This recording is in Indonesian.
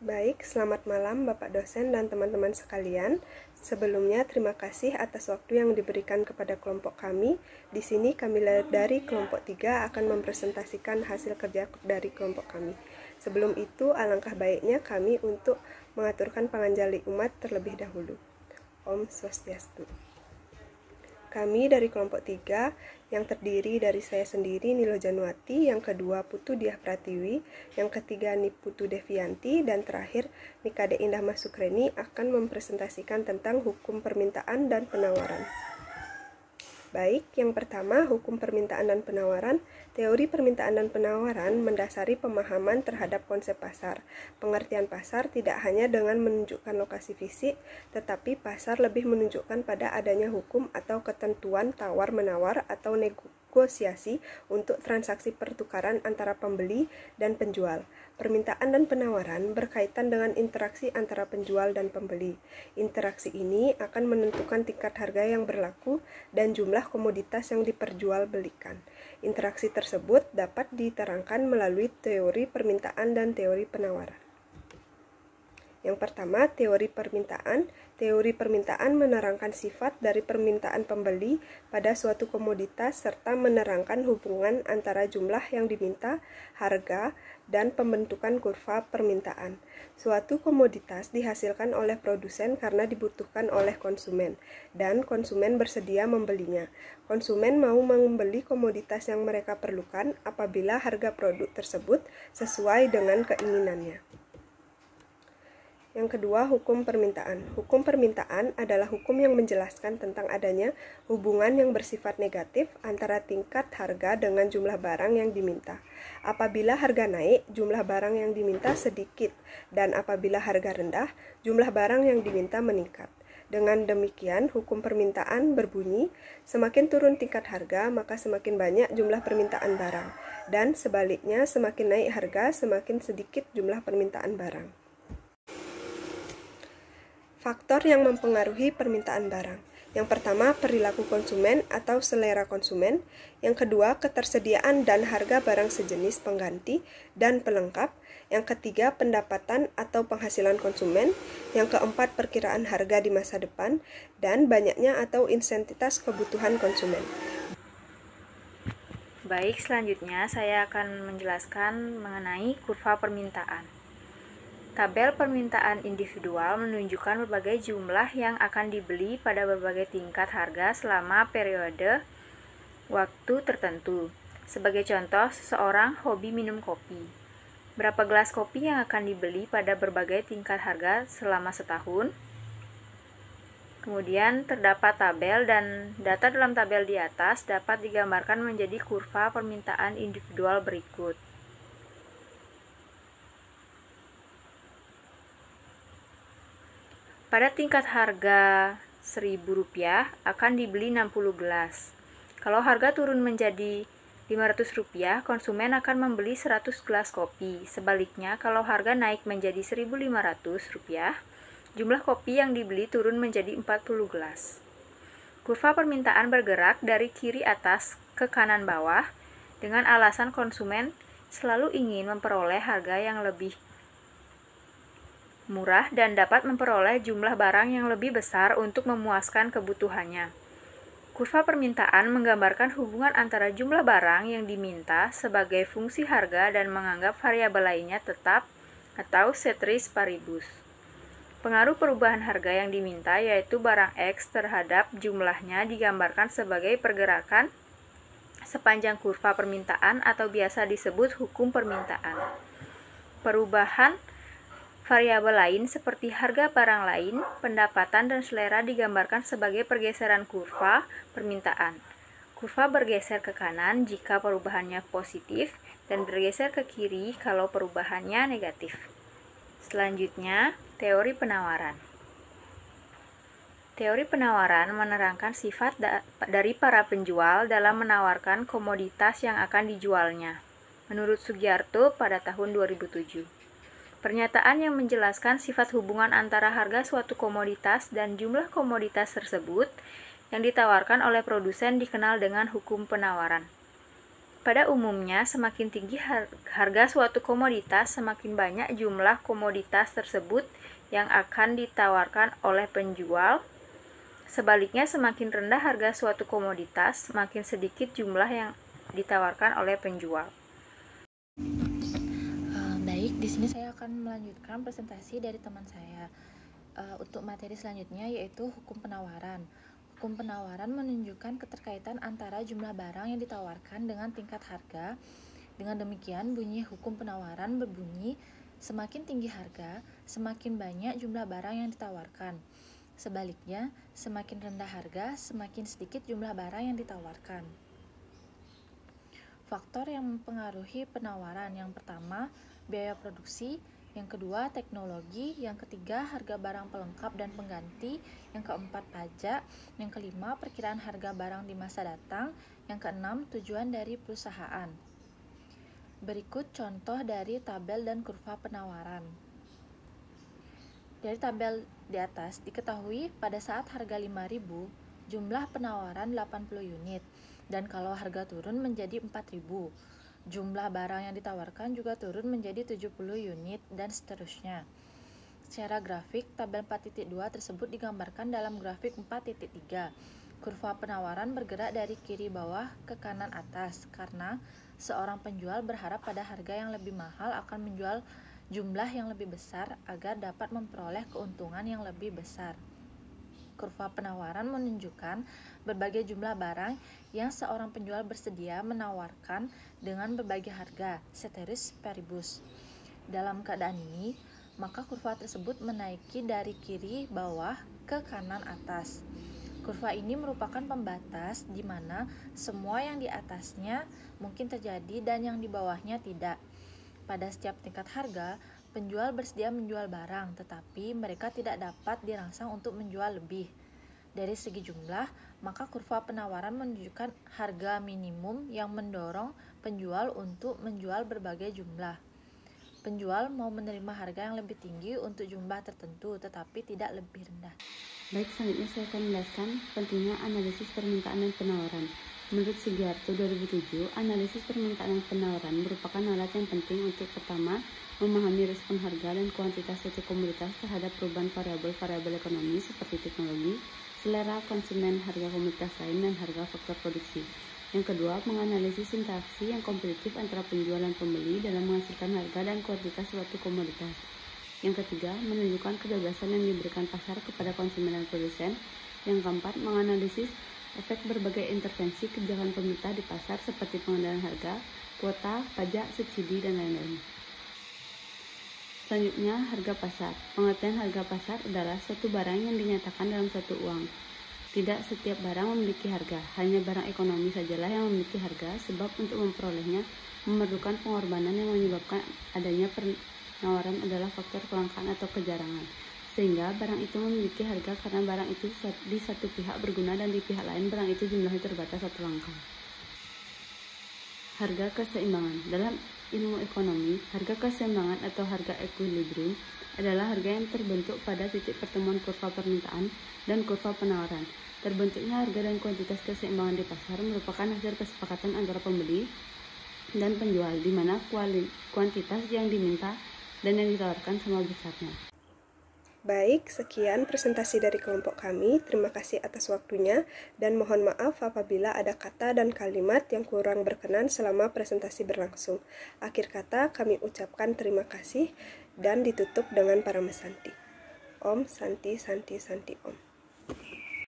Baik, selamat malam Bapak dosen dan teman-teman sekalian. Sebelumnya terima kasih atas waktu yang diberikan kepada kelompok kami. Di sini kami dari kelompok 3 akan mempresentasikan hasil kerja dari kelompok kami. Sebelum itu, alangkah baiknya kami untuk mengaturkan panganjali umat terlebih dahulu. Om Swastiastu. Kami dari kelompok 3 yang terdiri dari saya sendiri Nilo Januati, yang kedua Putu Diah Pratiwi, yang ketiga Niputu Devianti, dan terakhir Nikade Indah Masukreni akan mempresentasikan tentang hukum permintaan dan penawaran. Baik, yang pertama, hukum permintaan dan penawaran. Teori permintaan dan penawaran mendasari pemahaman terhadap konsep pasar. Pengertian pasar tidak hanya dengan menunjukkan lokasi fisik, tetapi pasar lebih menunjukkan pada adanya hukum atau ketentuan tawar-menawar atau negosiasi untuk transaksi pertukaran antara pembeli dan penjual. Permintaan dan penawaran berkaitan dengan interaksi antara penjual dan pembeli. Interaksi ini akan menentukan tingkat harga yang berlaku dan jumlah komoditas yang diperjualbelikan. Interaksi tersebut dapat diterangkan melalui teori permintaan dan teori penawaran. Yang pertama, teori permintaan. Teori permintaan menerangkan sifat dari permintaan pembeli pada suatu komoditas serta menerangkan hubungan antara jumlah yang diminta, harga, dan pembentukan kurva permintaan. Suatu komoditas dihasilkan oleh produsen karena dibutuhkan oleh konsumen, dan konsumen bersedia membelinya. Konsumen mau membeli komoditas yang mereka perlukan apabila harga produk tersebut sesuai dengan keinginannya. Yang kedua, hukum permintaan. Hukum permintaan adalah hukum yang menjelaskan tentang adanya hubungan yang bersifat negatif antara tingkat harga dengan jumlah barang yang diminta. Apabila harga naik, jumlah barang yang diminta sedikit, dan apabila harga rendah, jumlah barang yang diminta meningkat. Dengan demikian, hukum permintaan berbunyi, semakin turun tingkat harga, maka semakin banyak jumlah permintaan barang. Dan sebaliknya, semakin naik harga, semakin sedikit jumlah permintaan barang. Faktor yang mempengaruhi permintaan barang. Yang pertama, perilaku konsumen atau selera konsumen. Yang kedua, ketersediaan dan harga barang sejenis pengganti dan pelengkap. Yang ketiga, pendapatan atau penghasilan konsumen. Yang keempat, perkiraan harga di masa depan. Dan banyaknya atau intensitas kebutuhan konsumen. Baik, selanjutnya saya akan menjelaskan mengenai kurva permintaan. Tabel permintaan individual menunjukkan berbagai jumlah yang akan dibeli pada berbagai tingkat harga selama periode waktu tertentu. Sebagai contoh, seseorang hobi minum kopi. Berapa gelas kopi yang akan dibeli pada berbagai tingkat harga selama setahun? Kemudian terdapat tabel dan data dalam tabel di atas dapat digambarkan menjadi kurva permintaan individual berikut. Pada tingkat harga Rp1.000 akan dibeli 60 gelas. Kalau harga turun menjadi Rp500, konsumen akan membeli 100 gelas kopi. Sebaliknya, kalau harga naik menjadi Rp1.500, jumlah kopi yang dibeli turun menjadi 40 gelas. Kurva permintaan bergerak dari kiri atas ke kanan bawah dengan alasan konsumen selalu ingin memperoleh harga yang lebih murah dan dapat memperoleh jumlah barang yang lebih besar untuk memuaskan kebutuhannya. Kurva permintaan menggambarkan hubungan antara jumlah barang yang diminta sebagai fungsi harga dan menganggap variabel lainnya tetap atau ceteris paribus. Pengaruh perubahan harga yang diminta yaitu barang X terhadap jumlahnya digambarkan sebagai pergerakan sepanjang kurva permintaan atau biasa disebut hukum permintaan. Perubahan variabel lain seperti harga barang lain, pendapatan, dan selera digambarkan sebagai pergeseran kurva permintaan. Kurva bergeser ke kanan jika perubahannya positif dan bergeser ke kiri kalau perubahannya negatif. Selanjutnya, teori penawaran. Teori penawaran menerangkan sifat dari para penjual dalam menawarkan komoditas yang akan dijualnya. Menurut Sugiarto pada tahun 2007. Pernyataan yang menjelaskan sifat hubungan antara harga suatu komoditas dan jumlah komoditas tersebut yang ditawarkan oleh produsen dikenal dengan hukum penawaran. Pada umumnya, semakin tinggi harga suatu komoditas, semakin banyak jumlah komoditas tersebut yang akan ditawarkan oleh penjual. Sebaliknya, semakin rendah harga suatu komoditas, semakin sedikit jumlah yang ditawarkan oleh penjual. Baik, di sini saya akan melanjutkan presentasi dari teman saya. Untuk materi selanjutnya yaitu hukum penawaran. Hukum penawaran menunjukkan keterkaitan antara jumlah barang yang ditawarkan dengan tingkat harga. Dengan demikian, bunyi hukum penawaran berbunyi, semakin tinggi harga, semakin banyak jumlah barang yang ditawarkan. Sebaliknya, semakin rendah harga, semakin sedikit jumlah barang yang ditawarkan. Faktor yang mempengaruhi penawaran: yang pertama, biaya produksi; yang kedua, teknologi; yang ketiga, harga barang pelengkap dan pengganti; yang keempat, pajak; yang kelima, perkiraan harga barang di masa datang; yang keenam, tujuan dari perusahaan. Berikut contoh dari tabel dan kurva penawaran. Dari tabel di atas diketahui pada saat harga 5.000, jumlah penawaran 80 unit, dan kalau harga turun menjadi 4.000, jumlah barang yang ditawarkan juga turun menjadi 70 unit, dan seterusnya. Secara grafik, tabel 4.2 tersebut digambarkan dalam grafik 4.3. Kurva penawaran bergerak dari kiri bawah ke kanan atas, karena seorang penjual berharap pada harga yang lebih mahal akan menjual jumlah yang lebih besar agar dapat memperoleh keuntungan yang lebih besar. Kurva penawaran menunjukkan berbagai jumlah barang yang seorang penjual bersedia menawarkan dengan berbagai harga, ceteris paribus. Dalam keadaan ini, maka kurva tersebut menaiki dari kiri bawah ke kanan atas. Kurva ini merupakan pembatas di mana semua yang di atasnya mungkin terjadi dan yang di bawahnya tidak. Pada setiap tingkat harga, penjual bersedia menjual barang, tetapi mereka tidak dapat dirangsang untuk menjual lebih. Dari segi jumlah, maka kurva penawaran menunjukkan harga minimum yang mendorong penjual untuk menjual berbagai jumlah. Penjual mau menerima harga yang lebih tinggi untuk jumlah tertentu, tetapi tidak lebih rendah. Baik, selanjutnya saya akan menjelaskan pentingnya analisis permintaan dan penawaran. Menurut Sugiharto 2007, analisis permintaan dan penawaran merupakan alat yang penting untuk pertama, memahami respon harga dan kuantitas suatu komoditas terhadap perubahan variabel-variabel ekonomi seperti teknologi, selera konsumen, harga komoditas lain, dan harga faktor produksi. Yang kedua, menganalisis interaksi yang kompetitif antara penjual dan pembeli dalam menghasilkan harga dan kuantitas suatu komoditas. Yang ketiga, menunjukkan kebebasan yang diberikan pasar kepada konsumen dan produsen. Yang keempat, menganalisis efek berbagai intervensi kebijakan pemerintah di pasar seperti pengendalian harga, kuota, pajak, subsidi, dan lain-lain. Selanjutnya, harga pasar. Pengertian harga pasar adalah suatu barang yang dinyatakan dalam suatu uang. Tidak setiap barang memiliki harga, hanya barang ekonomi sajalah yang memiliki harga, sebab untuk memperolehnya memerlukan pengorbanan yang menyebabkan adanya penawaran adalah faktor kelangkaan atau kejarangan. Sehingga barang itu memiliki harga karena barang itu di satu pihak berguna dan di pihak lain barang itu jumlahnya terbatas atau langka. Harga keseimbangan. Dalam ilmu ekonomi, harga keseimbangan atau harga equilibrium adalah harga yang terbentuk pada titik pertemuan kurva permintaan dan kurva penawaran. Terbentuknya harga dan kuantitas keseimbangan di pasar merupakan hasil kesepakatan antara pembeli dan penjual, di mana kuantitas yang diminta dan yang ditawarkan sama besarnya. Baik, sekian presentasi dari kelompok kami. Terima kasih atas waktunya, dan mohon maaf apabila ada kata dan kalimat yang kurang berkenan selama presentasi berlangsung. Akhir kata, kami ucapkan terima kasih dan ditutup dengan para mesanti. Om Santi Santi Santi Om.